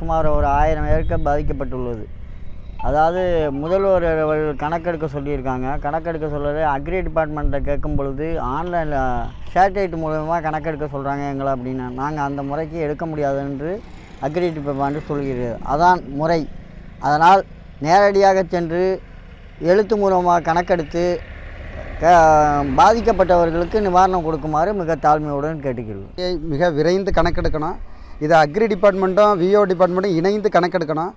சுமார் ஒரு 1000 ஏக்கர் பாதிக்கப்பட்டுள்ளது. அதாவது முதல்வர் அவர்கள் கணக்கெடுக்க சொல்லியிருக்காங்க. கணக்கெடுக்க சொல்கிறது அக்ரி டிபார்ட்மெண்ட்டை கேட்கும் பொழுது ஆன்லைனில் சேட்டலைட் மூலமாக கணக்கெடுக்க சொல்கிறாங்க எங்களை அப்படின்னு. நாங்கள் அந்த முறைக்கு எடுக்க முடியாது என்று அக்ரி டிபார்ட்மெண்ட் சொல்கிறது. அதான் முறை. அதனால் நேரடியாக சென்று எழுத்து மூலமாக கணக்கெடுத்து பாதிக்கப்பட்டவர்களுக்கு நிவாரணம் கொடுக்குமாறு மிக தாழ்மையுடன் கேட்டுக்கிறோம். மிக விரைந்து கணக்கெடுக்கணும். இதை அக்ரி டிபார்ட்மெண்ட்டும் விஓ டிபார்ட்மெண்ட்டும் இணைந்து கணக்கெடுக்கணும்.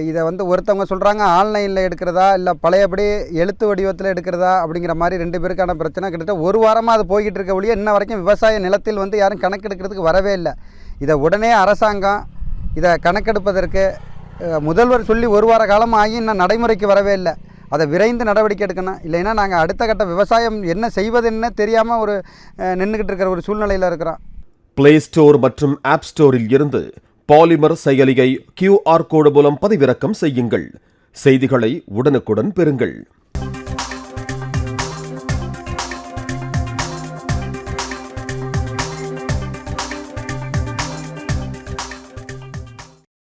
இதை ஒருத்தவங்க சொல்கிறாங்க ஆன்லைனில் எடுக்கிறதா இல்லை பழையபடி எழுத்து வடிவத்தில் எடுக்கிறதா அப்படிங்கிற மாதிரி 2 பேருக்கான பிரச்சனை. கிட்டத்தட்ட ஒரு வாரமாக அது போய்கிட்டு இருக்க ஒழிய இன்ன வரைக்கும் விவசாய நிலத்தில் யாரும் கணக்கெடுக்கிறதுக்கு வரவே இல்லை. இதை உடனே அரசாங்கம் இதை கணக்கெடுப்பதற்கு முதல்வர் சொல்லி ஒரு வார காலம் ஆகி இன்னும் நடைமுறைக்கு வரவே இல்லை. அதை விரைந்து நடவடிக்கை எடுக்கணும். இல்லைன்னா நாங்கள் அடுத்த கட்ட விவசாயம் என்ன செய்வதுன்னு தெரியாமல் நின்றுக்கிட்டு இருக்கிற ஒரு சூழ்நிலையில் இருக்கிறோம். பிளே ஸ்டோர் மற்றும் ஆப் ஸ்டோரில் இருந்து பாலிமர் செயலியை QR கோடு மூலம் பதிவிறக்கம் செய்யுங்கள். செய்திகளை உடனுக்குடன் பெறுங்கள்.